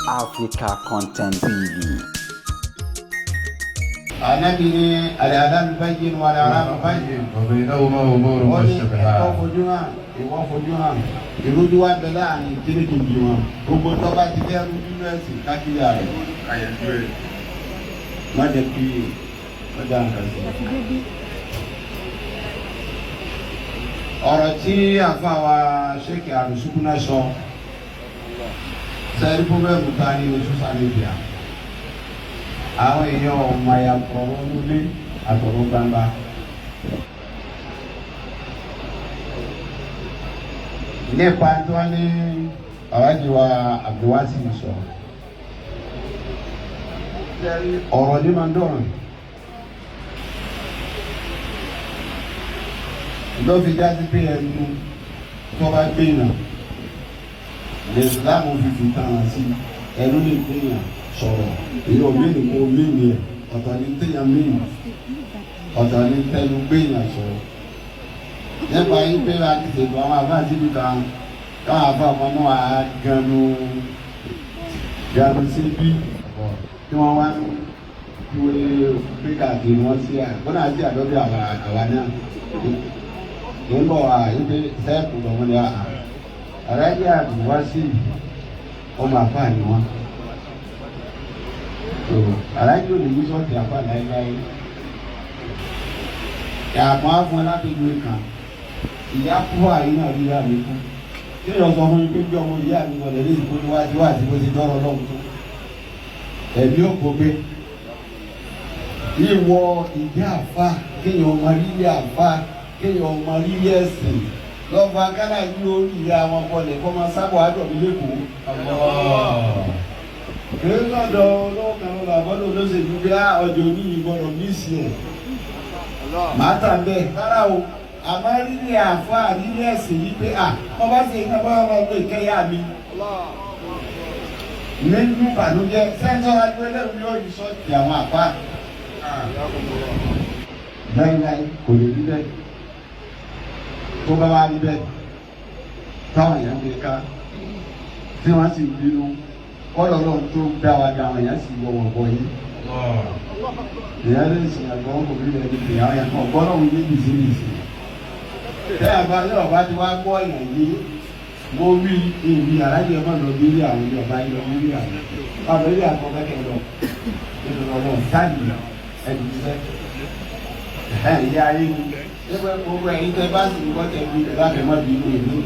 Africa Content TV. Anabi ni al-adhan bayyin wa al-haram bayyin. وبينهما أمور مشتبهات. Ìwọ fojú hàn. Ìrújú wa bẹ láàrin kíni kìí wọn. Gbogbo tó bá ti fẹ́ rújú lẹ́sìn kákìlì rẹ̀. Àyẹ̀dú ẹ̀. Má jẹ́ kí ọjà nǹkan sí. Ọ̀rọ̀ tí àfa wa Sheikh Arusukuna sọ. Sẹ́ẹ̀rí pọ́bẹ́ẹ̀mù ta ní oṣù Sàlẹ̀bíà. Àwọn èèyàn ọmọ ayàpọ̀ ọmọdé àtọ̀rọ̀ gbangba. Nípa tí wọ́n ní àwájú wa Abdulwasi sọ. Ọ̀rọ̀ ní máa ń dọ̀rùn. Ló fi jáde pé ẹnu tó bá gbé yàn. Ìsìlámù fi fi tàn án sí ẹnu lè gbé yàn sọ̀rọ̀. Èyí ò mí nìkan mí ni ẹ̀ ọ̀tọ̀ ní téèyàn mí ọ̀tọ̀ ní tẹnu gbé yàn sọ̀rọ̀. Nípa yín pé láti ṣètò àwọn àbáà síbi kan káwọn àbáà kan náà ganu síbí tí wọ́n wá wọlé pé káàkiri wọ́n sí àgbọ̀nà àti àdọ́bí àwa náà. Nígbà wà yín pé sẹ́ẹ̀kù lọ́wọ́ ni àrájì Abdulwasi ọmọ àfáà ni wọ́n. Àrájì ò lè ní sọ́ọ̀tì àfáà láéláé. Àmọ́ àfọ̀n láti gbé kan. Ìyá kú àyín náà rí ìyá mi kú. Kí ni ọ̀sán fún mi pé bí ọmọ ìyá mi wọlé ní ìdìbò níwájú àti bó ti dọ́rọ̀ lọ́hùn tó. Ẹ̀mí ò kó gbé. Ìwọ ìdí àfa kéèyàn ọmọ rírì àfa kéèyàn ọmọ rírì ẹ̀sìn. Lọ́fà Gánà yí orí ìyá wọn bọ̀lẹ̀ kọ́ máa sábọ̀ àdọ̀bí lẹ́kọ̀ọ́. Kìí lọ́dọ̀ olówó kan lọ́dọ̀ àbọ̀dọ̀ olóṣèlú bí ọjọ́ oníyìí gbọ́dọ̀ mí sí ẹ̀. Màá tà bẹ́ẹ̀ rárá o. Àmọ́ rírì àfa rírì ẹ̀sìn yìí pé wọ́n bá ṣe iná bá wọn gbé ìkẹyà mi. Nínú ìbànújẹ́ sẹ́ńtọ́ agbélẹ̀rú yóò yí sọ́ọ̀tì àwọn àfa. Láíláí kò lè rí bẹ́ẹ̀. Tó bá wá rí bẹ́ẹ̀ táwọn èèyàn gbé ká tí wọ́n sì bínú kọ́lọ̀ lọ́n tó dá wa dá àwọn èèyàn sì wọ̀wọ̀ bọ̀ yìí. Ìyá lè sìn àgbọ̀n kò rí ẹni pè àwọn èèyàn kan gbọ́dọ̀ wọ́n ní bìsíbìsí. Tẹ́yà bá ní ọ̀bá ti wá gbọ́ èèyàn yìí mo rí ìrì alájẹ ọmọ lọ bí rí àwọn ọba yìí lọ rí àwọn ọba rí àwọn kẹ́kẹ́ lọ nínú ọlọ́run táàgì ẹ̀dùnṣẹ́ ìyá ayé mi nígbà gbogbo ẹ̀yin tẹ́ bá sì ń gbọ́ tẹ̀ bí láfẹ̀ẹ́ mọ́ bí inú ìlú.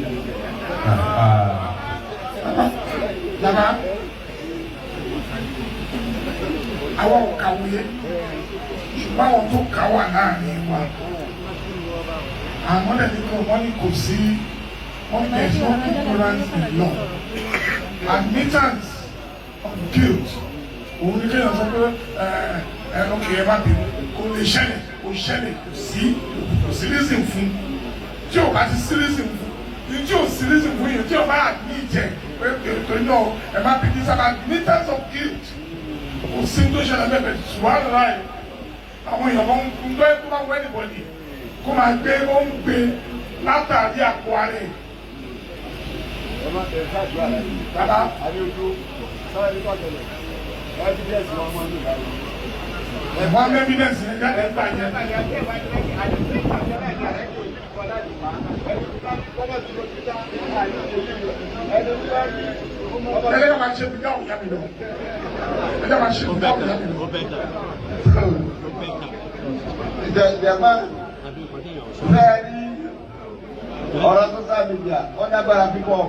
Bàbá àwọn òkàwé ṣùgbọ́n àwọn tó kà wà láàrin wa àwọn ẹni kan wọ́n ní kò sí wọ́n there is no ignorance in law admittance of guilt òun ní kéèyàn sọ pé okay ẹ má bínú kò lè ṣẹlẹ̀ kò ṣẹlẹ̀ kò sí reason fún tí o bá ti sí reason fún ní tí o sí reason fún yẹn tí o bá admit jẹ pé ètò iná ẹ má bínú sábà admittance of guilt kò sí tó ṣẹlẹ̀ bẹ́ẹ̀ bẹ́ẹ̀ ṣùgbọ́n láì àwọn èèyàn kan ń gbọ́ ẹ kó máa wọ anybody kó máa gbé ó ń gbé látàrí àpò ara ẹ̀. Bàbá ẹ̀fọn evidence yẹn jáde gbà yẹn. Ẹlẹ́ yóò máa ṣe bí dáhùn yá mi lọ. Ẹlẹ́ máa ṣe bí dáhùn yá mi lọ. Ìjọba fẹ́ẹ́ ní ọ̀rọ̀ tó sábìjà ó lágbára pípọ̀.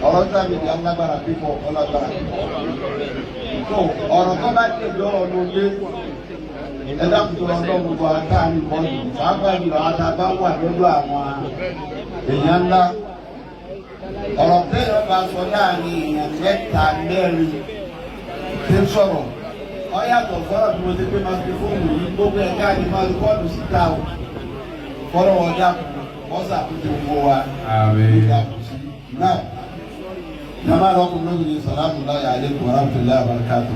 Ọ̀rọ̀ sábìjà ó lágbára pípọ̀ ó lágbára pípọ̀. Ọ̀rọ̀ tó bá tẹ̀lé ọ̀rọ̀ ló lé ẹ̀dá kùtùrọ̀ ọ̀dọ́ gbogbo àtàrí bọ́ọ̀lù pàápàá jùlọ àtàbá wà lọ́dọ̀ àwọn èèyàn ńlá. Ọ̀rọ̀ tẹ́lẹ̀ bá sọ láàrin èèyàn mẹ́ta mẹ́rin tí ń sọ̀rọ̀. Ó yàtọ̀ fọ́rọ̀ tí mo ti pé máikrófóònù yìí gbogbo ẹ̀ka ni máikrófóònù síta o. Fọ́rọ̀ wọn dàpọ̀ wọ́n ṣàkóso owó wa. Náà, nàmá lọ́kùnrin lóbìnrin sàlámù láyà àlékún warahmatullahi wabarakatuh.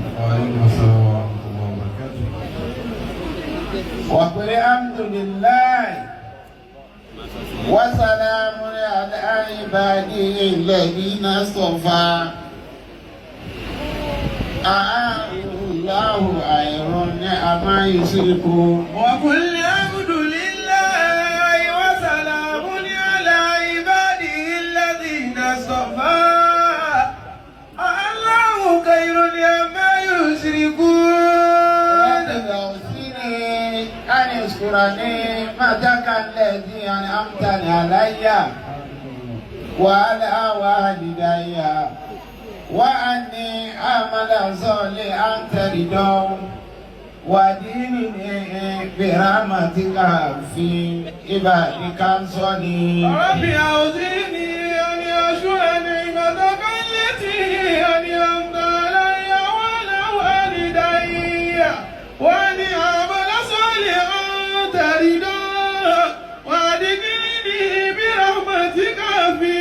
Wa qul alhamdulillahi wa salamun ala ibadihi alladhina istafa. Allahu khayrun amma yushrikun. Wa qul alhamdulillahi wa salamun ala ibadihi alladhina istafa. Allahu khayrun amma yushrikun. أن يذكرني مدك الذي أنعمت علي وعلى والدي وأني أعمل صالحا ترضاه ودينني برحمتك في عبادك الصالحين. رب أوزعني أن أشكر نعمتك التي أنعمت علي وعلى والدي وأن أعمل صالحا ترضاه وأدخلني برحمتك في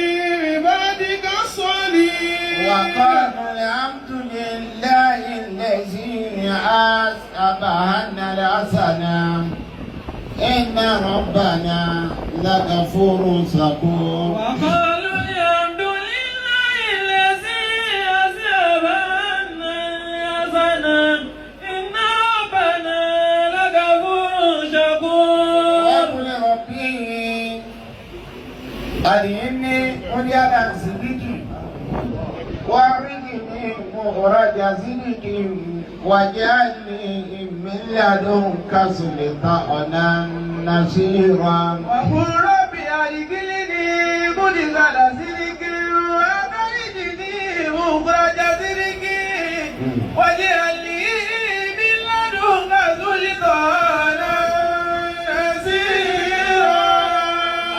عبادك الصالحين. وقال الحمد لله الذي أذهب عنا الحزن إن ربنا لغفور شكور. وقالوا الحمد لله الذي أذهب عنا الحزن إن ربنا لغفور شكور. وقل ربي أرني مليانا صدقي وأرني مخرج صدقي واجعلني من لدنك سلطانا نصيرا. وقل رب أدخلني مدخل صدق وأخرجني مخرج صدق واجعل لي من لدنك سلطانا نصيرا.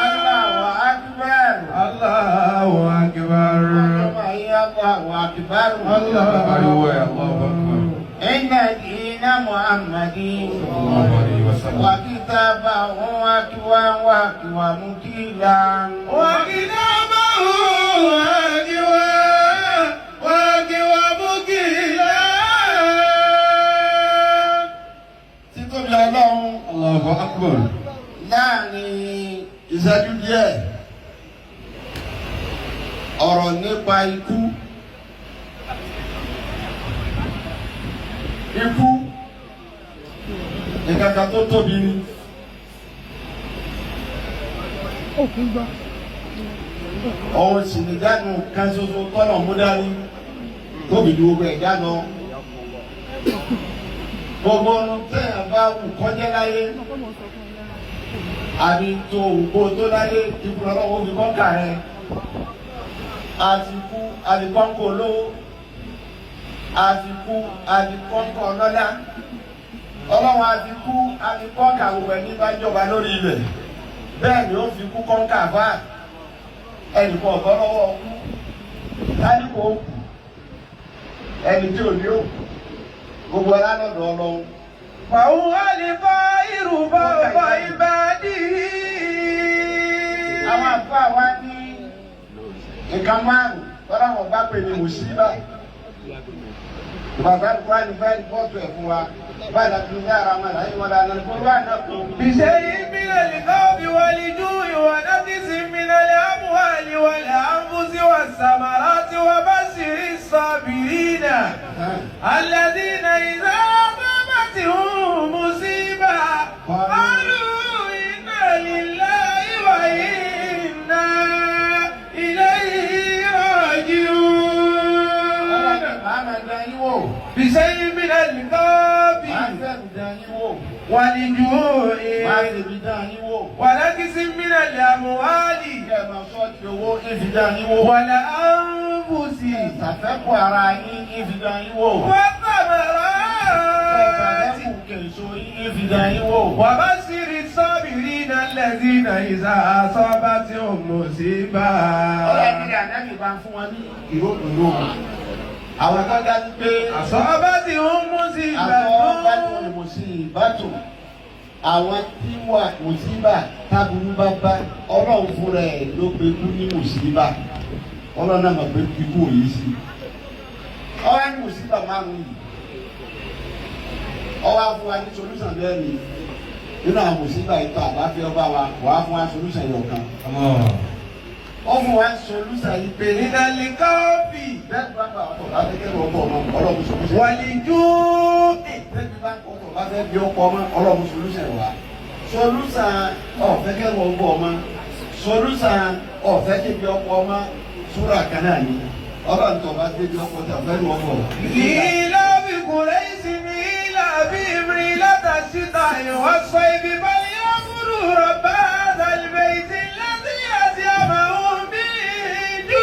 الله أكبر. الله أكبر. الله أكبر. الله الله أكبر. إن دين محمد الله عليه وسلم. وكتابه ومكيلا وكتابه ومكيلا. títóbi Ọlọ́run الله أكبر. láàrin ìṣẹ́jú díẹ̀ ọ̀rọ̀ nípa ikú. Ikú nǹkan kan tó tóbi ni. Ọ̀hún sì ní dánù kan ṣoṣo tọ́nà mú dání tóbi ju gbogbo ẹ̀ dáná. Gbogbo ọ̀run tẹ̀yàn bá wù kọjá láyé. Àbí tó òwúgbó tó láyé ìbúra lọ́wọ́ fi kọ́ńkà rẹ̀. Àtìkú àdìkọ́ńkò olówó. Àtìkú àdìkọ́ńkò ọlọ́lá. Ọlọ́run àtìkú àdìkọ́ńkà gbogbo ẹni bá jọba lórí ilẹ̀. Bẹ́ẹ̀ ni ó fi kú kọ́ńkà bá ẹnìkan ọ̀gọ́ lọ́wọ́ kú. Tádìkò ó kù. Ẹni tí ò ní ó kù. Gbogbo alálọ́dọ̀ Ọlọ́run. فهو الخير فوق عباده. Àwọn àfáà wa ní nǹkan márùn-ún tọ́lá wọn bá pè ní mùsíbà. Bàbá àdúrà ní fẹ́ẹ́ rìpọ́ọ̀tù ẹ̀ fún wa. Báyìí láti ní ara wọn láyé wọn dáná kó ló àná kó. بشيء من الخوف والجوع ونقص من الأموال والأنفس والثمرات وبشر الصابرين الذين إذا أصابتهم مصيبة قالوا إنا لله وإنا إليه راجعون. بشيء من الخوف والجوع ونقص من الأموال والأنفس والثمرات وبشر الصابرين الذين إذا أصابتهم مصيبة. Àwọn kan dájú pé أصابتهم مصيبة. Àwọn tí wà mùsíbà tábùrú bá bá Ọlọ́run fúnra ẹ̀ ló pe kú ní mùsíbà. Ọlọ́run náà mọ̀ pé kíkú òye sí. Ọwọ́ ní mùsíbà márùn-ún yìí. Ọwọ́ á fún wa ní solúsàn bẹ́ẹ̀ ni. Nínú àwọn mùsíbà ètò àbáfẹ́ ọba wa, wàá fún wa solúsàn yọ̀ kan. Ó fún wa solúsàn yìí pé من الخوف bẹ́ẹ̀ bá bá ọkọ̀ bá fẹ́ kẹ́rù ọkọ̀ ọmọ ọlọ́run solution. wàlíjú. bẹ́ẹ̀ bá ọkọ̀ bá fẹ́ bí ọkọ̀ ọmọ ọlọ́run solution wa. solution ọ̀fẹ́ kẹ́rù ọkọ̀ ọmọ solution ọ̀fẹ́ kẹ́rù ọkọ̀ ọmọ súrà kan náà ni ọlọ́run tó bá dé bí ọkọ̀ tó fẹ́ lu ọkọ̀. lílá bí kùrẹ́ ìsinmi lílá bí ìmìrì látàṣítà ìwọ́sọ ibi báyìí ó múlù rọ̀bá àtàlùbẹ̀ ìtì láti àti àmàhùn bí ìjú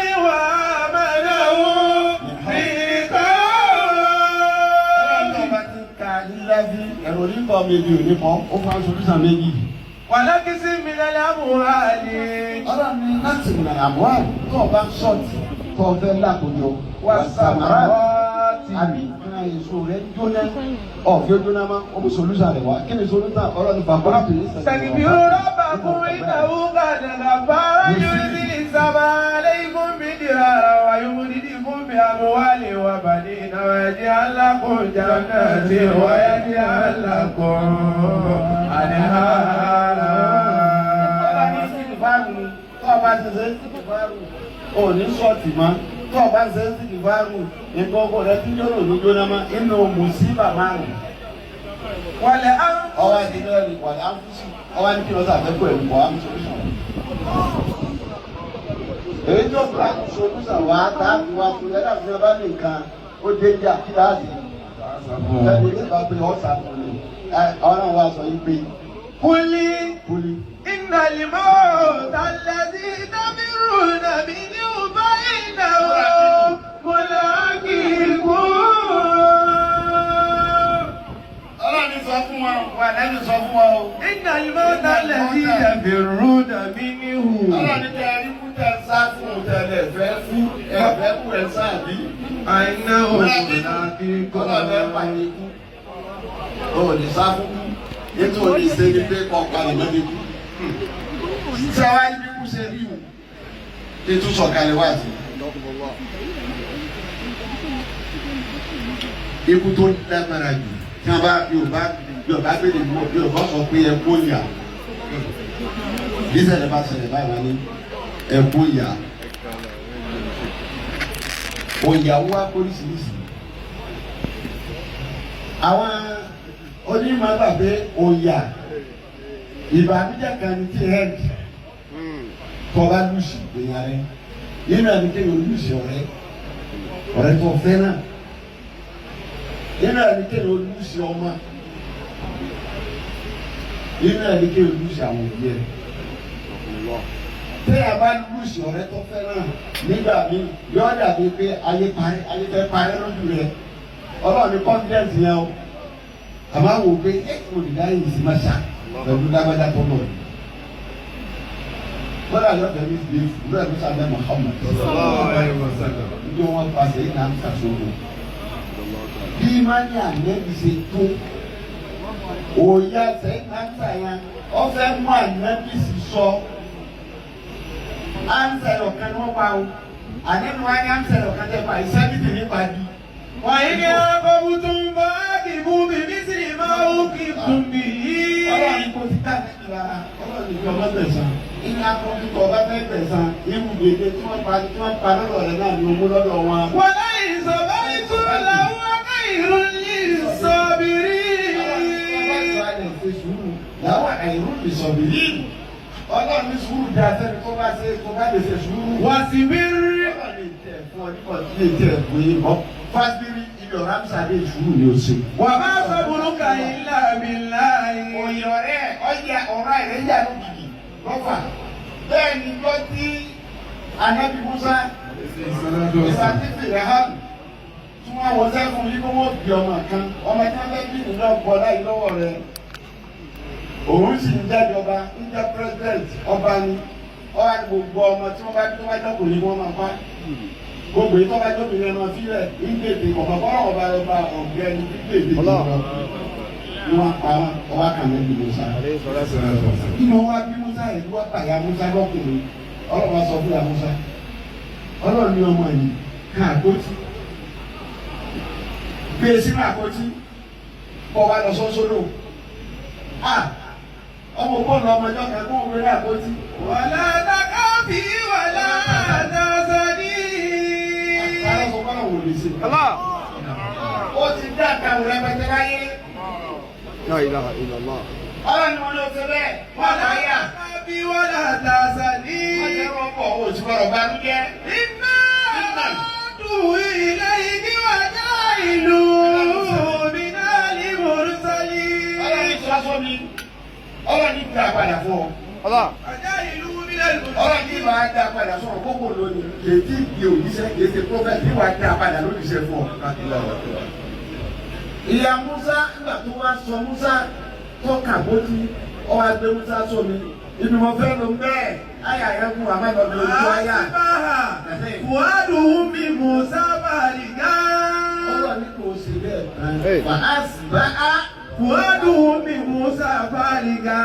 ìwà àmàlàhùn bí kọ́. ọlọ́run tó bá ti ka lílá bí ẹ̀rọ oníkọ̀ méjì ò ní kọ́ ó fún solution méjì. wàlákìsí mi lálẹ́ àmúhàlì. ọlọ́run ní láti mìíràn àbúrò tó o bá ń ṣọ́ọ̀tì tó o fẹ́ lákòjọ wà sàmárà tì. àbí kan èso rẹ jóná ọ̀fẹ́ jóná má o bí solúsà rẹ wá kí ni solúsà ọlọ́run bá bọ́lá tó yẹ sẹ́kìbí rọ́bà fún ìnáwó gàdàgà fara yóò ní ìsábà aláìkún bí dìrà wà yóò ní ìdíkún bí àmúhàlì wà bàdí ìnáwó ẹ̀jẹ̀ alákòjà náà ti wáyé ní alákòó àdìhàrà. Tọ́ba ti ṣe síkìfáàrù ò ní ṣọ́ọ̀tì mọ́ tọ́ba ṣe síkìfáàrù nǹkan ọkọ̀ rẹ tí yóò lò ní jóná mọ́ inú mùsíbà márùn. wàlẹ̀ á. ọwọ́ àti ilé ẹ̀rí wàlẹ̀ áfíìsì ọwọ́ ní kí lọ́sà fẹ́ kó ẹ̀rù bọ̀ ámì solution. èyí tó kà solution wà á tá a fi wá fún ẹ̀dá fún ẹbá ní nǹkan ó dé ní àkíyàsí. ẹni nípa pé ọ̀sà fún mi ọ̀rọ̀ wa sọ yí pé kúlí. kúlí. إن الموت الذي تفرون منه فإنه ملاقيكم. ọlọ́ni sọ fún wa wà lẹ́nu sọ fún wa o. إن الموت الذي تفرون منه. ọlọ́ni tẹ ẹni kú tẹ sá fún tẹlẹ fẹ́ fún ẹ̀fẹ́ kú ẹ̀ sáà bí. فإنه ملاقيكم. ọlọ́ni ẹ̀ pàdé kú. o ò ní sá fún kú. ètò òní ṣe ni pé kọ́ palẹ̀ mọ́ ní kú. tí a wá ní bí kú ṣe rí o. ètò sọ̀kalẹ̀ wá sí. ikú tó lágbára jù tí wọ́n bá Yorùbá gbé ní mọ́ Yorùbá sọ pé ẹ kó yà. bí ṣẹlẹ̀ bá ṣẹlẹ̀ báyìí wá ní ẹ kó yà. òyàwó wa oríṣiríṣi. àwọn onímọ̀ gbà pé òyà ìbànújẹ́ kan ní tí hẹ́ẹ̀dì tọ́ba lùsì èèyàn rẹ̀ nínú ẹni kéèyàn lùsì ọ̀rẹ́ tó fẹ́ràn nínú ẹni kéèyàn lùsì ọmọ nínú ẹni kéèyàn lùsì àwọn òbí rẹ̀ téèyàn bá lùsì ọ̀rẹ́ tó fẹ́ràn nígbà míì yóò dàbí pé ayé fẹ́ parẹ́ lójú rẹ̀ ọlọ́ọ̀ni confidence yẹn o àmọ́ àwọn òbí olùdarí yìí sì máa ṣá pẹ̀lú lágbájá tó lọ. wọ́n dà lọ́dọ̀ ní ìdílé fún bẹ́ẹ̀ ló sábẹ́ Muhammad. níjọ́ wọn pàṣẹ yìí náà ń ṣàṣọwọ́. bí mani ànẹ́bí ṣe tó òòyà sẹ́yìn náà ń ṣàyàn ọ̀fẹ́ mú ànẹ́bí sì sọ. ánsẹ̀ ọ̀kan ni wọ́n pa o ànẹ́bí wọn ní ánsẹ̀ ọ̀kan tẹ́ pa ìṣẹ́bìtì nípa bí. وإن عاقبتم فعاقبوا بمثل ما عوقبتم به. ọlọ́run kò sí káàkiri rárá ọlọ́run ìjọba gbẹ̀sán ìní akọ́kọ́ ọba fẹ́ gbẹ̀sán irú gbèdé tí wọ́n pa lọ́dọ̀ rẹ̀ náà ní owó lọ́dọ̀ wọn. ولئن صبرتم لهو خير للصابرين. làwọn àìrú ìsọ̀bìrì ọlọ́run ní sùúrù dá sẹ́ni tó bá lè ṣe sùúrù. واصبر. ọlọ́run lè tẹ̀ fún ọ nípa tí lè tẹ̀ fún yín mọ́ fásitì ibi ọ̀rá ń sáré sùúrù ni ó ṣe. وما صبرك إلا بالله. òye ọ̀rẹ́ ọjà ọ̀rá ìrẹ́jà ló kìkì lọ́fà bẹ́ẹ̀ ni lọ tí Ànábì Mùsá ìgbà tí fèrè hàn tí wọ́n wọ́n sẹ́kùn yìí kó wọ́n bí ọmọ kan ọmọ tí wọ́n fẹ́ bí nínú ọkọ̀ láì lọ́wọ́ rẹ̀ òun sì ń jáde ọba ń jẹ́ president ọba ni ọba ni gbogbo ọmọ tí wọ́n bá jọ́kùn ní wọ́n máa pa gbogbo yìí tó bá jọ́kùn ní ẹnu fílẹ̀ ń gbèdè kọ̀ọ̀kan kọ́rọ̀ ọba ọ̀gbẹ́ni gbèdè kọ̀ọ̀kan ni wọ́n pa ọba kan lẹ́bi Mùsá. Inú wa bí Mùsá yìí wọ́n pa ìyá Mùsá lọ́kùnrin ọlọ́wọ́ sọ fún ìyá Mùsá ọlọ́run ní ọmọ yìí ká àkótí gbé e sínú àkótí kọ́ wa lọ sọ́sọ́dọ̀ ọmọ bọ́ọ̀lù ọmọjọ́ kan kó wọlé ní àkótí. ولا تخافي ولا تحزني. lè ṣe. Ó ti dá àkàwé rẹpẹtẹ láyé. La ilaha illallah. Ọlọ́run ni wọ́n ló ṣe bẹ́ẹ̀. Wọ́n lọ yà. Bí wọ́n là ta sàní. Wọ́n jẹ́ wọ́n pọ̀ oṣù bọ̀rọ̀ bá ń jẹ́. Iná dùn ilé igi wà já ìlú mi náà ní mòrúsálí. Ọlọ́run ti sọ́sọ́ mi. Ọlọ́run ti gbà padà fún ọ. Àjá ìlú mi náà ní mòrúsálí. Ọlọ́run ti máa dá padà sọ̀rọ̀ gbogbo lónìí. Kèétí di òjíṣẹ́ kèétí prọfẹ̀t tí wàá dá padà lójíṣẹ́ fún ọ. Ìyá Musa nígbà tó wá sọ Musa tó kàbótí ọwọ́ agbé Musa sómi. Ibi mo fẹ́ ló ń bẹ́ẹ̀. Ayà yẹn kú àmàlọ́dọ̀ ojú ayà. Wàádùn mi Musa Bàlìgá. Ọlọ́run ní kò sí bẹ́ẹ̀. Wà á sì bá a. Wàádùn mi Musa Bàlìgá.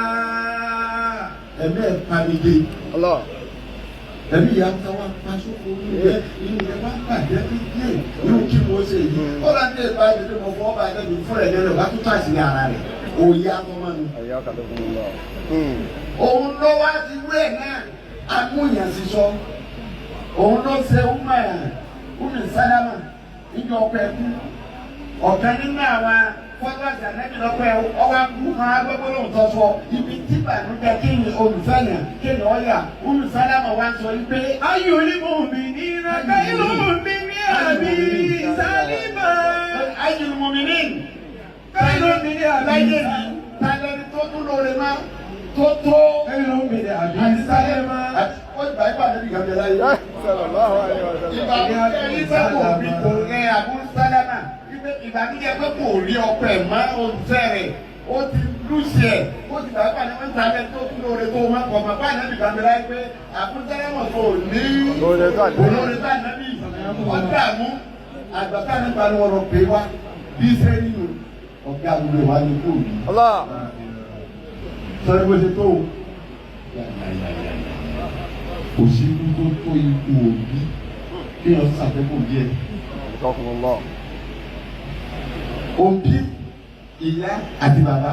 Ẹ̀mí ẹ̀ pàmìdé. Ẹ̀mí ìyá Musa wá pa sóko inú rẹ̀ wá bàjẹ́ kékeré inú kí mo ṣe yìí. Ọlọ́run ní ìbá mi ní mo fọ́ ọba ẹ̀dẹ́gbẹ̀ fún ẹ̀dẹ́ rẹ̀ wá tó tó àṣírí ara rẹ̀. Òye akọ́mọ́ mi. Òun ló wá ti wé náà amúyàn sísọ. Òun ló ṣe Umi Sálámà níjọ ọpẹ kú. Ọ̀kan nínú àwọn fọ́tọ́sì ànẹ́bí lọ́pẹ́ ọwọ́ kú máa gbọ́gbọ́ lóhùn tó sọ. Ibi tí bànújẹ́ kéèyàn olùfẹ́yàn kéèyàn ọ̀yà Umi Sálámà wá sọ wípé. Ayò onímọ̀ mi ní ìrìnàjò ìlú mi ní àbí Sálímà. Ayò onímọ̀ mi ní. Káyọ̀ mi ní àbí Sálímà. Tálẹ́ni tó tún lóore máa tó tó. Káyọ̀ mi ní àbí Sálímà. Ó gbà ẹ́ pàdé bí gàmì ẹ̀láyé. Ìbànújẹ́ pé kò rí kò rẹ Abu Sálámà. Ìbànújẹ́ pé kò rí ọpẹ mọ́ olùfẹ́ rẹ̀. Ó ti lùsì ẹ̀. Ó ti gbà pàdé wọ́n ń tàbí tó tún lóore tó máa kọ̀ mọ́ pàdé bí gàmì ẹ̀láyé pé Abu Sálámà kò ní olóore tó ànábì. Ó dààmú àgbàtà nípa ni wọ́n lọ pè wá bí sẹ́yìn nù. Ọ̀gá àbúrò wa ni kò rí. Sọ́ni bó ṣe tó o. Kò sí ikú tó tó ikú òbí kí wọ́n ṣàfẹ́kù díẹ̀. Òbí, ìyá àti bàbá.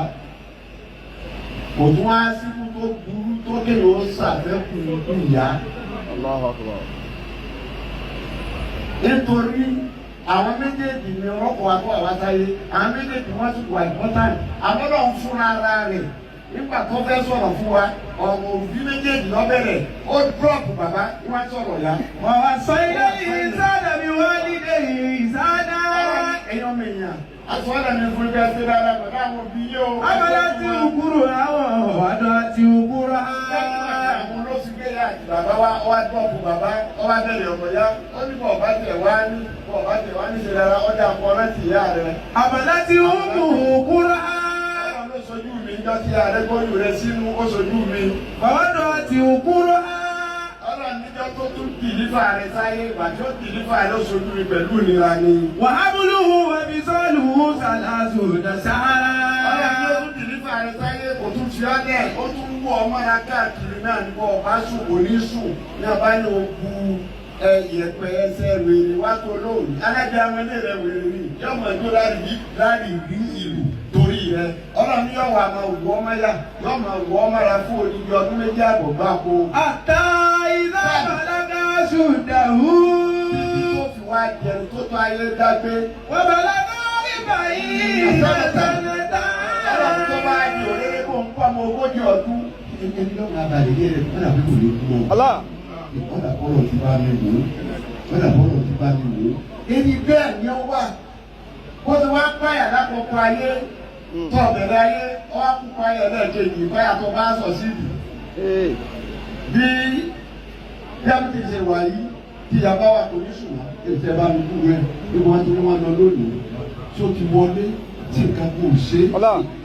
Kò tún wá sí ikú tó burú tó kéèyàn ó ṣàfẹ́kù ìyá. Nítorí àwọn méjèèjì ni rọ́pò àtọ́ àwátáyé, àwọn méjèèjì wọ́n ti wà important. Àwọn náà ń fúnra ara rẹ̀. Nígbà tó fẹ́ sọ̀rọ̀ fún wa, ọ̀rọ̀ òbí méjèèjì lọ́bẹ̀rẹ̀, ó dúrọ́ọ̀pù bàbá wọ́n sọ̀rọ̀ yá. Wọ́n wá sọ ilé ìsáàdà mi wọ́n nílé ìsáàdà. Ẹ̀yọ́ mi yàn, àtúwọ́dà mi fún ibẹ̀ ṣe dáadáa pẹ̀lú àwọn òbí yóò. Abala ti òkúrò àwọn ọ̀dọ́ ti òkúrò á. Àwọn olóṣìgbé yà àti bàbá wa, ọwá dúrọ́ọ̀pù bàbá, ọwá bẹ̀rẹ̀ ọ̀pọ̀ yá. Ó ní bọ̀ bá tẹ̀ wá ní ṣe dára, ọjà pọ̀ láti ìyá rẹ̀. Abala ti òkúrò á. Sojú mi jọ tí àrẹ́gbọ́yù rẹ sínú ó sojú mi. Ọ̀dọ̀ ti òkúrò á. Ọlọ́run níjọ́ tó tún dìlífà rẹ sáyé ìgbà tí ó dìlífà rẹ ó sojú mi pẹ̀lú ìnira ni. Wàhábùlù ẹbí sọ́ọ̀lù sàlásù dàsára. Ọlọ́run ní ó tún dìlífà rẹ sáyé kò tún fi ọ́ lẹ̀ ó tún wú ọmọ ra káàkiri náà nípa ọba sùn kò ní sùn ní ọba ní ogun ẹ̀yẹ̀pẹ̀ ẹsẹ̀ wèrè wá tó lóòrùn. Alájà àwọn ilé rẹ̀ wèrè rí yọ̀mọ̀ ẹjọ́ láti rí ìlú torí rẹ̀. Ọlọ́run yóò wà máa wù ọmọ yá yóò máa wù ọmọ ra fún odidi ọdún méjì àbọ̀ gbáko. Àtà ìlà bàlágà ṣùdàhù. Títí tó fi wá jẹun tó tó ayé dágbé. Wọ́n bàlágà ìgbà yìí lẹ́tàlẹ́tà. Ọlọ́run tó bá di òréré kó ń pọ̀ ọmọ ogójì ọdún. Ẹni ló máa balẹ̀ yé rẹ̀ kọ́nà bí kò ní kú mọ́. Ìkọ́nà bọ́lọ̀ ti bá mi wò ó. Kọ́nà bọ́lọ̀ ti bá mi wò ó. Èyí bẹ́ẹ̀ ni ó wà. Kó ti wá páyà lákòókò ayé. Tó ọ̀bẹ̀rẹ̀ ayé, ó wá kú páyà lẹ́ẹ̀kejì páyà tó bá sọ síbi. Bí Dábìtì ṣe wà yìí, tí ìyàbá wa kò ní ṣùgbọ́n, ètò ẹ̀ bá mi kú rẹ̀, bí wọ́n ti wọ́n lọ lónìí, tí ó ti wọlé, tí nǹkan kò ṣe.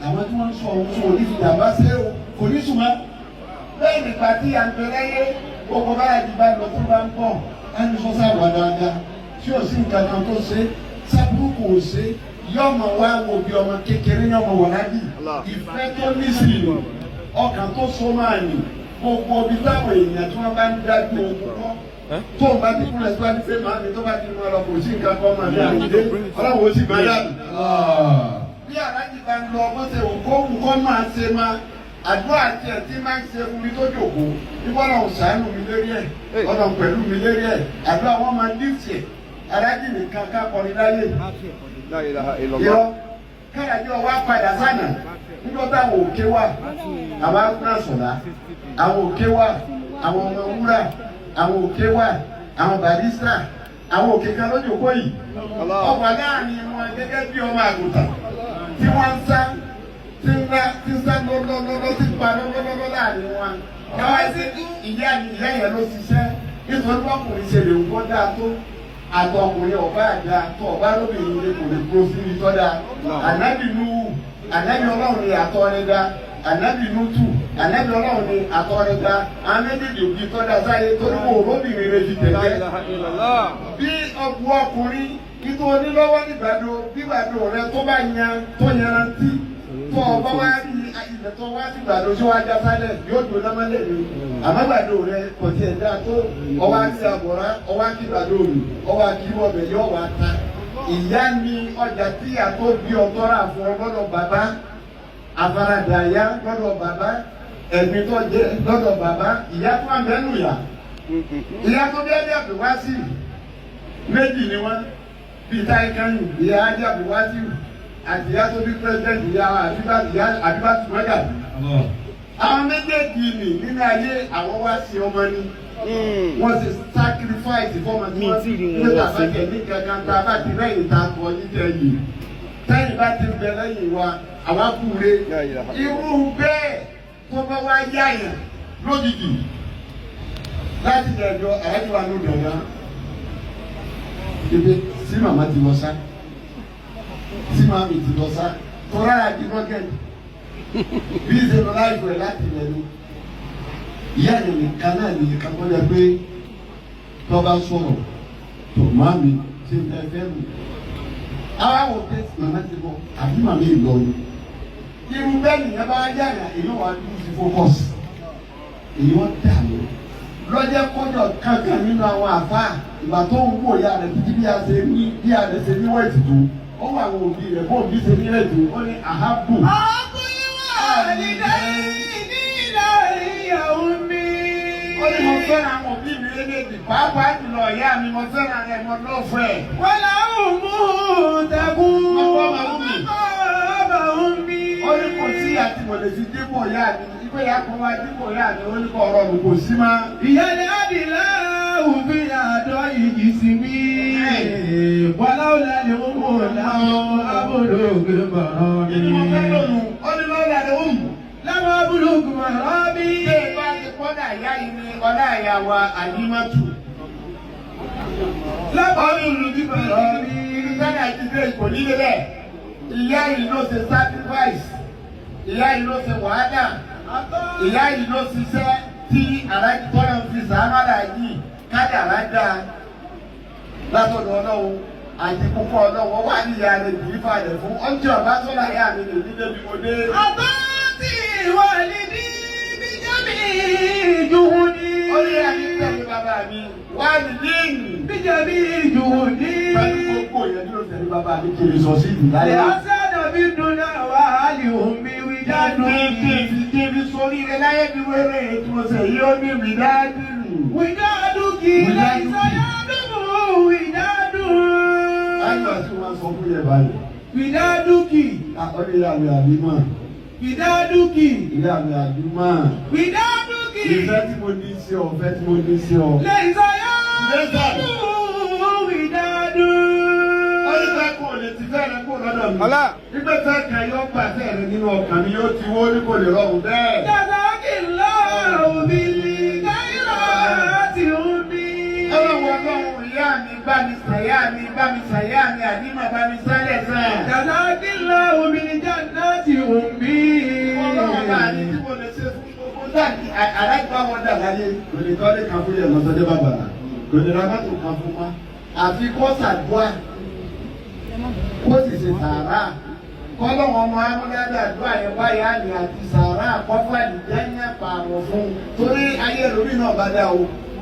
Àwọn tí wọ́n ń sọ ohun tí wọ́n ní ìjàmbá ṣe o, kò ní ṣùgbọ́n. Bẹ́ẹ̀ nípa tí à ń bẹ̀rẹ̀ yé, gbogbo báyà ti bá lọ tó bá ń bọ̀, á ní sọ́sà wà dáadáa, tí ò sí nǹkan kan tó ṣe, sábúrú kò ṣe, yọmọ wa wo bí ọmọ kékeré yọmọ wọ̀ lábì, ìfẹ́ tó ní sí i, ọkàn tó so máa nì, gbogbo ibi táwọn èèyàn tí wọ́n bá ń dájú ogun kọ́, tó o bá ti kúrẹ̀ tó bá ti fẹ́ máa mi tó bá ti mú ọ lọ kò sí nǹkan kan máa ní àyíké, ọlọ́run ó sì máa dàbí. Bí aláàjì bá ń lọ bó ṣe òkó nǹkan máa ṣe máa. Àdúrà àti ẹ̀tí máa ń ṣe fún mi tó jòkó nígbà náà ṣàánú mi lérí ẹ̀ ọ̀nà pẹ̀lú mi lérí ẹ̀ àdúrà wọn máa lífì ẹ̀ alájì nìkan ká kọrin láyé. La ilaha Irọ́ illallah. káyàjọ wa padà sánà nígbà táwọn òkè wà àwọn akúnàsọ̀lá àwọn òkè wà àwọn ọmọ wúrà àwọn òkè wà àwọn barista àwọn òkè kan lójú òkú yìí ọmọ láàrin wọn gẹ́gẹ́ bí ọmọ àgùntàn tí wọ́n ń sá tí ń sá lọ́lọ́lọ́lọ́ tí ń pa lọ́lọ́lọ́lọ́ láàrin wọn. káwá sí ìyá yẹn ló ṣiṣẹ́ nítorí ọkùnrin ṣe lè wọ́n dáa tó àtọkùnrin ọba àjà tó ọba lóbìnrin lè kò lè kúrò sí ibi tọ́da ànábì Nuhu ànábì ọlọ́run ni àtọ́rẹ́dá ànábì Nútù ànábì ọlọ́run ni àtọ́rẹ́dá àwọn méjèèjì òbí tọ́da sáyé torí kò lóbìnrin rẹ̀ fi tẹ̀lé. bí ọkùnrin ọkùnrin kíkó onílọ́wọ́ nígbàdo gbígbàdo rẹ tó bá yan tó yanrantí tó ọba wá rí ilẹ̀ tó wá sígbàdo tí wọ́n á já sálẹ̀ yóò dùn lọ́mọlẹ̀ mi àmọ́gbàdo rẹ kò tiẹ̀ dáa tó ọwọ́ àti àbọ̀rá ọwọ́ àti gbàdo mi ọwọ́ àti ìwọ̀bẹ̀ yóò wá ta. ìyá ni ọjà tí a tó bí ọtọ́ra fún ọ lọ́dọ̀ bàbá àfaradà ya lọ́dọ̀ bàbá ẹ̀mí tó jẹ lọ́dọ̀ bàbá ìyá tó ń bẹ́nu yà. ìyá tó bí ẹbí àbíwásí méjì ni wọ́n bíi táyé kẹ́yìn ìyá ajé àbíwásí àti ìyá tó bí pírẹsidẹ́ntì ìyá àbíbá tùmọ́gà. àwọn méjèèjì ni nínú ayé àwọn wá sí ọmọ ni wọ́n ti sacrifice fọ́mọ tí wọ́n ti ní tàbátẹ̀ ní kankan tá a bá ti lẹ́yìn tá a kọ́ níjẹ́ yìí tẹ́yìn bá ti bẹ lẹ́yìn wa àwa kúre irú bẹ́ẹ̀ tó bá wá yáyà lójijì láti dẹ̀jọ́ àyájọ́ wa ló dọ̀dá ibi sí màmá ti lọ sá sí màmí ti lọ sá tó rárá di rọ́gẹ̀dì bí ìṣèlú láìpẹ́ láti lẹ́nu ìyá rẹ̀ nìkan náà ní ìkàkọ́jà pé tọ́ba sọ̀rọ̀ tó máa mi ṣe ń fẹ́ mi. Àwa wò pé màmá ti bọ̀ àbí màmá ìlọ ni. Irú bẹ́ẹ̀ nìyẹn bá yára èyí wà ní ti focus. Èyí wọ́n dà mí. Lọ́jọ́ kọjọ kankan nínú àwọn àfa ìgbà tó ń wò ya rẹ̀ títí bí a rẹ̀ ṣe ní wẹ̀tì tó. Ó wà àwọn òbí rẹ̀ bó òbí ṣe ní wẹ̀tì tó. Ó ní àhábù. ọkùnrin wà nídàá ìyàwó mi. Ó ní mo fẹ́ràn àwọn òbí mi lédèdè pàápàá jùlọ ìyá mi mo fẹ́ràn rẹ̀ mo lọ́fẹ̀ẹ́. wọ́n láwọn mú tẹ̀kún Ọkọ màmú mi. ọmọ mi. Ó ní kò sí àti mo lè fi dépò ìyá mi. Ìgbé ìyá kan wá dépò ìyá mi ó ní kò ọ̀rọ̀ mi kò sí máa. ìyáálé àdìlá òfin àdó ìjì sí mi. wọ́lá ọ̀la ni ó mú láwọn abúlóògbé bọ̀rọ̀ Ìdí mo fẹ́ lónìí, ó ní lọ́ọ̀lá ni ó mú. láwọn abúlóògbé bọ̀rọ̀ mi. Ṣé ìbá ti kọ́dà ìyá yìí ni ọlá ìyá wa Àlímátù? láwọn abúlóògbé bọ̀rọ̀ mi. Sẹ́nà ti dé ìkò nílé bẹ́ẹ̀. Ìyá yìí ló ṣe sacrifice. Ìyá yìí ló ṣe wàhálà. Ìyá yìí ló ṣiṣẹ́ tí aláàjì tọ́lá ń fi sàánàdà yìí kádàrá dá látọ̀dọ̀ Ọlọ́run àti púpọ̀ Ọlọ́run wà ní ìyá rẹ̀ kì í falẹ̀ fún ọjọ́ ọba sọ́lá ìyá mi lè ní débi mo dé. àbá tí wà nídìí bí jábì ìjùhùn ní. Ó ní àyè tẹ̀lé bàbá mi wá ní díìnì. bí jábì ìjùhùn ní. Pẹ̀lú gbogbo ìyẹn ní òṣèlú bàbá mi kiri sọ sí ìlú láyé. Ìyáṣẹ́ bí dúnà wà á lè omi wí dánú. Kí sórí rẹ̀ láyé bí wẹ́rẹ́ ètò ọ̀sẹ̀ yìí ó ní wìdádù. Wìdádù kì í lè sọ́yádùn wìdádù. Ayọ̀ tí wọ́n sọ fún yẹn báyìí. Wìdádù kì. Àkọ́lé ìyá mi àbímọ̀. Wìdádù kì. Ìyá mi àbímọ̀. Wìdádù kì. Ìfẹ́ tí mo ní sí ọ, ìfẹ́ tí mo ní sí ọ. Lè sọ́yádùn wìdádù. Ó ní fẹ́ kó o lè ti fẹ́ rẹ kó lọ́dọ̀ mi. Ọlá. Nígbà tí ẹ̀ka yóò pàṣẹ rẹ nínú ọkàn mi yóò ti wó ní kò lè rọrùn bẹ́ẹ̀. Jazakillahu bil khairati ummi. Ọlọ́run ìyá mi bá mi sàyà mi bá mi sàyà mi àdìmọ̀ bá mi sálẹ̀ sàn. Jazakillahu bil jannati ummi. Ọlọ́run bá ní tí mo lè ṣe fún gbogbo dáàbì aláìpá wọn dà láyé. Kò lè tọ́lé kan fún yẹn lọ́sọdé bàbá. Kò lè ra mọ́tò kan fún wa. Àfi kó ṣàdúrà. Kó sì ṣe sàárà. Kọ́lọ́wọ́n ọmọ amúnádà àdúrà yẹn báyà ní àti sàárà àkọ́fà ìjẹ́ ní àpàrọ̀ fún. Torí ayé lórí náà bá dá o.